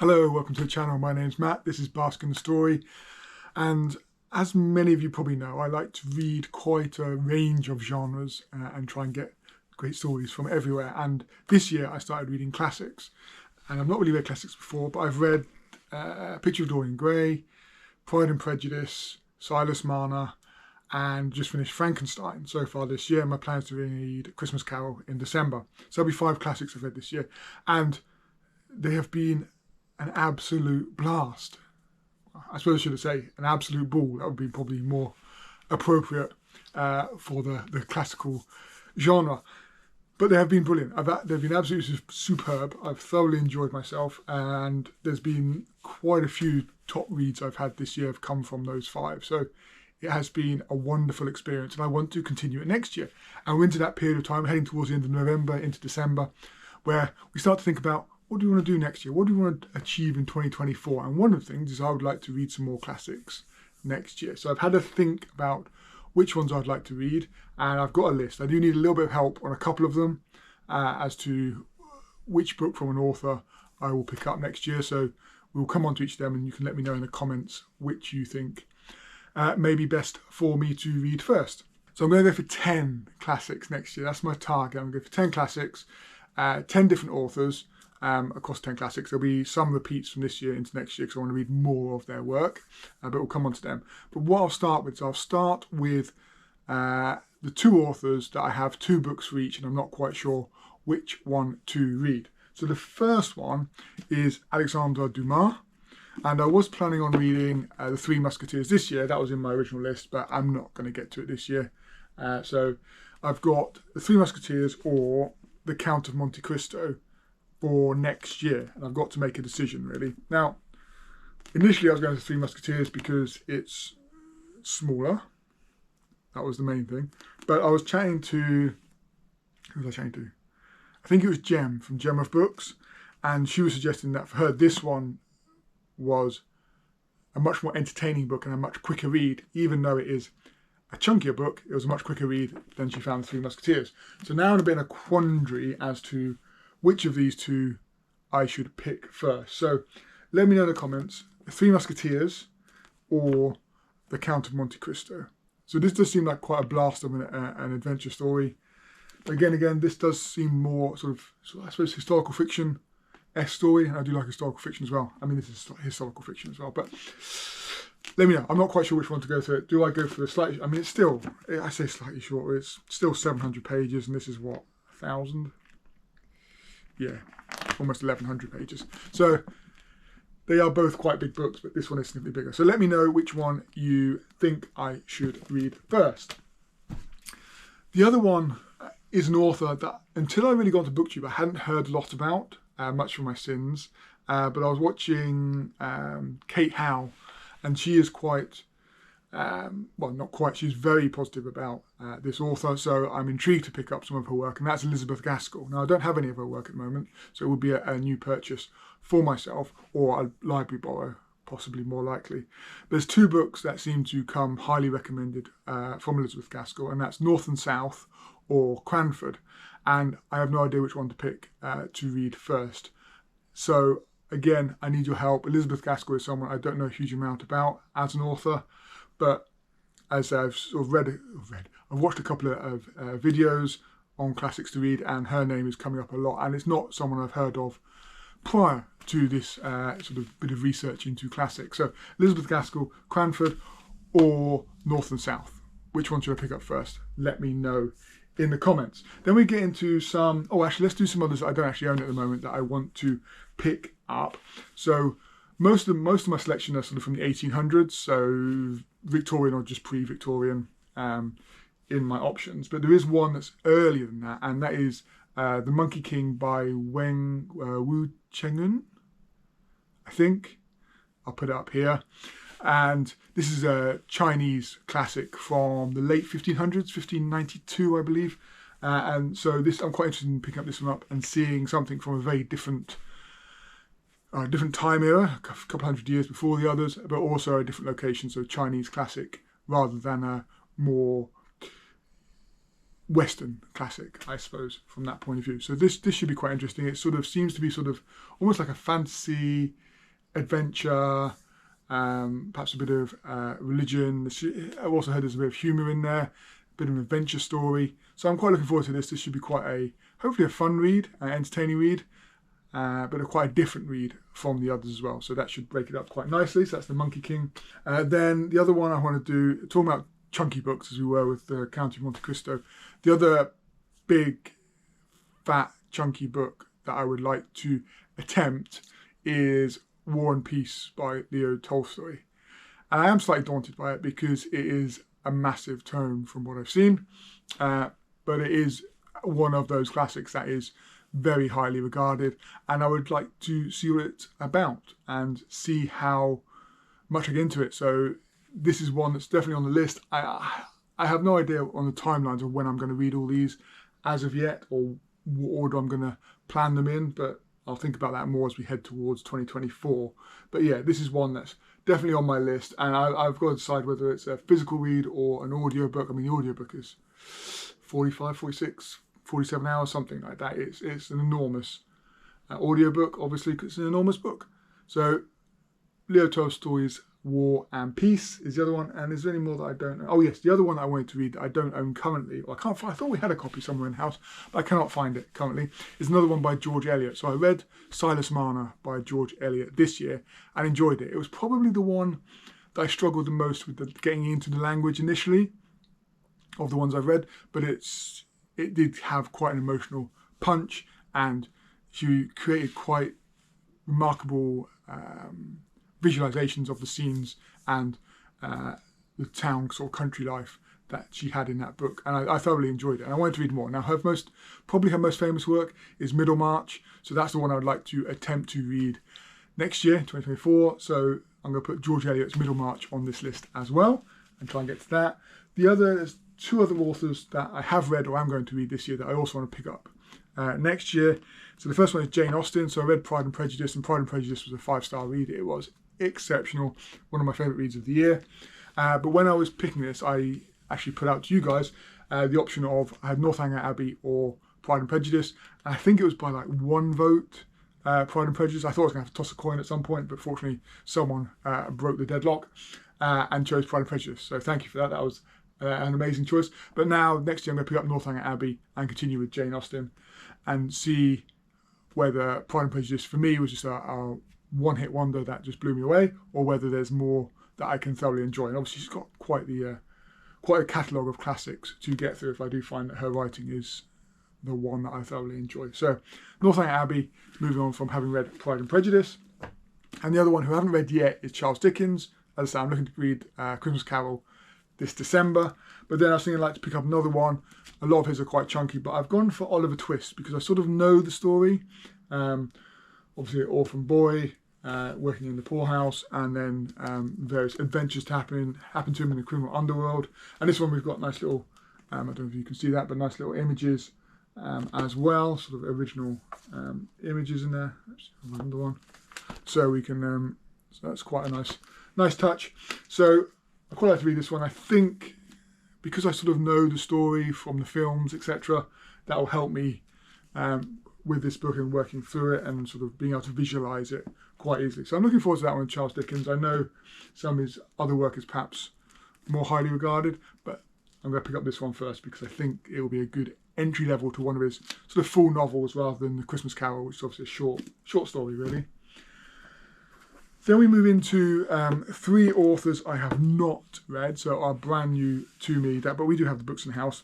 Hello, welcome to the channel. My name's Matt. This is Bask in the Story. And as many of you probably know, I like to read quite a range of genres and try and get great stories from everywhere. And this year I started reading classics. And I've not really read classics before, but I've read Picture of Dorian Gray, Pride and Prejudice, Silas Mana, and just finished Frankenstein so far this year. My plan is to read Christmas Carol in December. So there'll be 5 classics I've read this year. And they have been an absolute blast. I suppose I should say an absolute ball. That would be probably more appropriate for the classical genre. But they have been brilliant. They've been absolutely superb. I've thoroughly enjoyed myself, and there's been quite a few top reads I've had this year have come from those 5. So it has been a wonderful experience, and I want to continue it next year. And we're into that period of time, heading towards the end of November into December, where we start to think about, what do we want to do next year? What do we want to achieve in 2024? And one of the things is I would like to read some more classics next year. So I've had to think about which ones I'd like to read, and I've got a list. I do need a little bit of help on a couple of them as to which book from an author I will pick up next year. So we'll come on to each of them, and you can let me know in the comments which you think may be best for me to read first. So I'm going to go for 10 classics next year. That's my target. I'm going to go for 10 classics, 10 different authors. Across 10 classics. There'll be some repeats from this year into next year because I want to read more of their work, but we'll come on to them. But what I'll start with the 2 authors that I have 2 books for each, and I'm not quite sure which one to read. So the first one is Alexandra Dumar, and I was planning on reading The Three Musketeers this year. That was in my original list, but I'm not going to get to it this year. So I've got The Three Musketeers or The Count of Monte Cristo for next year, and I've got to make a decision really. Now, initially I was going to Three Musketeers because it's smaller. That was the main thing. But I was chatting to, who was I chatting to? I think it was Jem from Gem of Books, and she was suggesting that for her this one was a much more entertaining book and a much quicker read. Even though it is a chunkier book, it was a much quicker read than she found The Three Musketeers. So now I'm a bit in a quandary as to which of these 2 I should pick first. So let me know in the comments, The Three Musketeers or The Count of Monte Cristo. So this does seem like quite a blast of an adventure story. Again, this does seem more sort of, I suppose, historical fiction-esque story. And I do like historical fiction as well. I mean, this is historical fiction as well. But let me know. I'm not quite sure which one to go through. Do I go for the slightly, I mean, it's still, I say slightly shorter. It's still 700 pages, and this is what, 1,000? Yeah, almost 1,100 pages. So they are both quite big books, but this one is significantly bigger. So let me know which one you think I should read first. The other one is an author that, until I really got to Booktube, I hadn't heard a lot about, much for my sins. But I was watching Kate Howe, and she is quite, well, not quite, she's very positive about this author, so I'm intrigued to pick up some of her work, and that's Elizabeth Gaskell. Now, I don't have any of her work at the moment, so it would be a new purchase for myself, or a library borrow, possibly more likely. There's 2 books that seem to come highly recommended from Elizabeth Gaskell, and that's North and South, or Cranford, and I have no idea which one to pick to read first. So, again, I need your help. Elizabeth Gaskell is someone I don't know a huge amount about as an author, but as I've sort of I've watched a couple of videos on classics to read, and her name is coming up a lot, and it's not someone I've heard of prior to this sort of bit of research into classics. So Elizabeth Gaskell, Cranford, or North and South. Which one should I pick up first? Let me know in the comments. Then we get into some, actually let's do some others that I don't actually own at the moment that I want to pick up. So most of my selection are sort of from the 1800s, so Victorian or just pre-Victorian in my options. But there is one that's earlier than that, and that is The Monkey King by Wu Chengyun, I think. I'll put it up here. And this is a Chinese classic from the late 1500s, 1592, I believe. And so this, I'm quite interested in picking up this one up and seeing something from a very different time era, a couple hundred years before the others, but also a different location, so Chinese classic rather than a more Western classic, I suppose, from that point of view. So this should be quite interesting. It sort of seems to be sort of almost like a fantasy adventure, perhaps a bit of religion. I've also heard there's a bit of humour in there, a bit of an adventure story. So I'm quite looking forward to this. This should be hopefully a fun read, an entertaining read, but quite a different read from the others as well. So that should break it up quite nicely. So that's the Monkey King. Then the other one I want to do, talking about chunky books as we were with the Count of Monte Cristo, the other big, fat, chunky book that I would like to attempt is War and Peace by Leo Tolstoy. And I am slightly daunted by it because it is a massive tome from what I've seen, but it is one of those classics that is very highly regarded, and I would like to see what it's about and see how much I get into it. So this is one that's definitely on the list. I have no idea on the timelines of when I'm going to read all these as of yet, or what order I'm going to plan them in, but I'll think about that more as we head towards 2024. But yeah, this is one that's definitely on my list, and I've got to decide whether it's a physical read or an audiobook. I mean, the audiobook is 45, 46, 47 hours, something like that. It's an enormous audiobook, obviously, because it's an enormous book. So Leo Tolstoy's War and Peace is the other one. And is there any more that I don't know? Oh yes, the other one that I wanted to read that I don't own currently, or I can't find, I thought we had a copy somewhere in the house, but I cannot find it currently, is another one by George Eliot. So I read Silas Mana by George Eliot this year and enjoyed it. It was probably the one that I struggled the most with getting into the language initially of the ones I've read, but it did have quite an emotional punch, and she created quite remarkable visualizations of the scenes and the town sort of country life that she had in that book, and I thoroughly enjoyed it, and I wanted to read more. Now probably her most famous work is Middlemarch, so that's the one I would like to attempt to read next year, 2024. So I'm going to put George Eliot's Middlemarch on this list as well and try and get to that. There's two other authors that I have read or I'm going to read this year that I also want to pick up next year. So the first one is Jane Austen. So I read Pride and Prejudice, and Pride and Prejudice was a 5-star read. It was exceptional, one of my favourite reads of the year. But when I was picking this, I actually put out to you guys the option of I had Northanger Abbey or Pride and Prejudice. And I think it was by like one vote, Pride and Prejudice. I thought I was going to have to toss a coin at some point, but fortunately someone broke the deadlock and chose Pride and Prejudice. So thank you for that. That was an amazing choice. But now next year I'm going to pick up Northanger Abbey and continue with Jane Austen and see whether Pride and Prejudice for me was just a one-hit wonder that just blew me away, or whether there's more that I can thoroughly enjoy. And obviously she's got quite a catalogue of classics to get through if I do find that her writing is the one that I thoroughly enjoy. So Northanger Abbey, moving on from having read Pride and Prejudice. And the other one who I haven't read yet is Charles Dickens. As I say, I'm looking to read Christmas Carol this December, but then I was thinking I'd like to pick up another one. A lot of his are quite chunky, but I've gone for Oliver Twist because I sort of know the story. Obviously an orphan boy working in the poorhouse, and then various adventures happen to him in the criminal underworld. And this one we've got nice little, I don't know if you can see that, but nice little images as well, sort of original images in there. Let's have another one. So we can, so that's quite a nice touch. So I quite like to read this one. I think because I sort of know the story from the films, etc., that will help me with this book and working through it and sort of being able to visualise it quite easily. So I'm looking forward to that one with Charles Dickens. I know some of his other work is perhaps more highly regarded, but I'm going to pick up this one first because I think it will be a good entry level to one of his sort of full novels rather than The Christmas Carol, which is obviously a short story really. Then we move into 3 authors I have not read, so are brand new to me, but we do have the books in the house.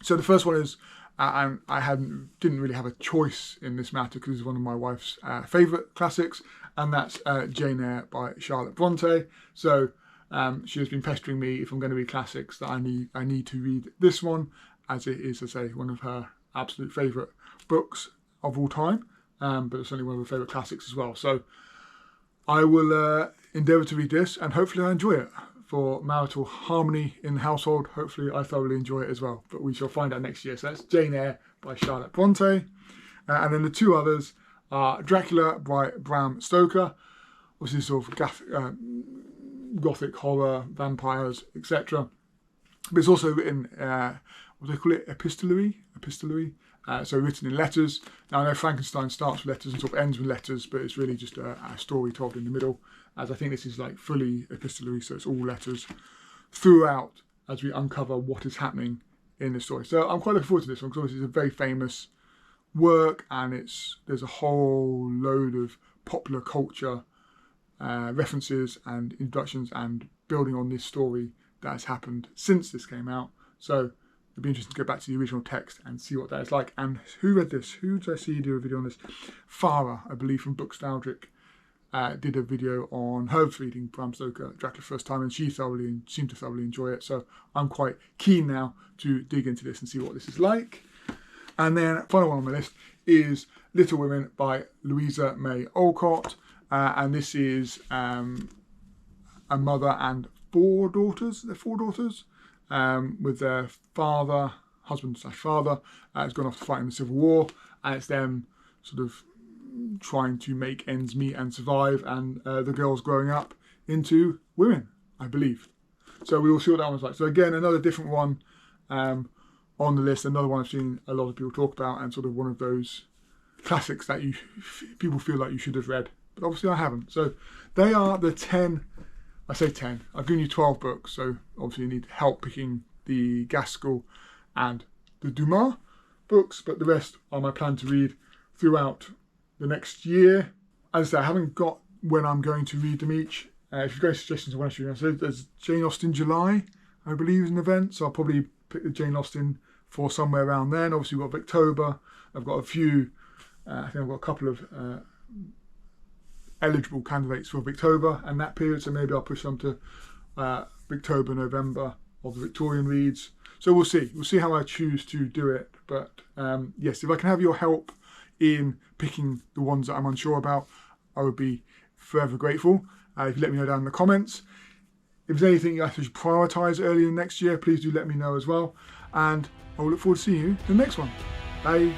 So the first one is, and I didn't really have a choice in this matter because it's one of my wife's favourite classics, and that's Jane Eyre by Charlotte Bronte. So she has been pestering me if I'm going to read classics that I need to read this one, as it is, as I say, one of her absolute favourite books of all time, but it's only one of her favourite classics as well. So I will endeavour to read this, and hopefully I enjoy it. For marital harmony in the household, hopefully I thoroughly enjoy it as well. But we shall find out next year. So that's Jane Eyre by Charlotte Bronte. And then the 2 others are Dracula by Bram Stoker, which is sort of gothic horror, vampires, etc. But it's also written, what do they call it, epistolary, so written in letters. Now I know Frankenstein starts with letters and sort of ends with letters, but it's really just a story told in the middle, as I think this is like fully epistolary, so it's all letters throughout as we uncover what is happening in the story. So I'm quite looking forward to this one, because obviously it's a very famous work, and there's a whole load of popular culture references and introductions and building on this story that has happened since this came out. So it'd be interesting to go back to the original text and see what that is like. And who read this? Who did I see do a video on this? Farah, I believe, from Bookstalgic, did a video on her reading Bram Stoker, Dracula first time, and she seemed to thoroughly enjoy it. So I'm quite keen now to dig into this and see what this is like. And then final one on my list is Little Women by Louisa May Alcott. And this is a mother and four daughters. They're four daughters with their husband/father, has gone off to fight in the Civil War, and it's them sort of trying to make ends meet and survive, and the girls growing up into women, I believe. So we will see what that one's like. So again, another different one on the list, another one I've seen a lot of people talk about, and sort of one of those classics that people feel like you should have read, but obviously I haven't. So they are the 10, I say 10, I've given you 12 books, so obviously you need help picking the Gascoigne and the Dumas books, but the rest are my plan to read throughout the next year. As I say, I haven't got when I'm going to read them each. If you've got any suggestions on when I should read them, so there's Jane Austen July, I believe, is an event, so I'll probably pick the Jane Austen for somewhere around then. Obviously we've got Victober, I've got a few, I think I've got a couple of eligible candidates for Victober and that period, so maybe I'll push them to Victober, November of the Victorian reads. So we'll see how I choose to do it. But yes, if I can have your help in picking the ones that I'm unsure about, I would be forever grateful. If you let me know down in the comments. If there's anything you should prioritise early in next year, please do let me know as well. And I will look forward to seeing you in the next one. Bye.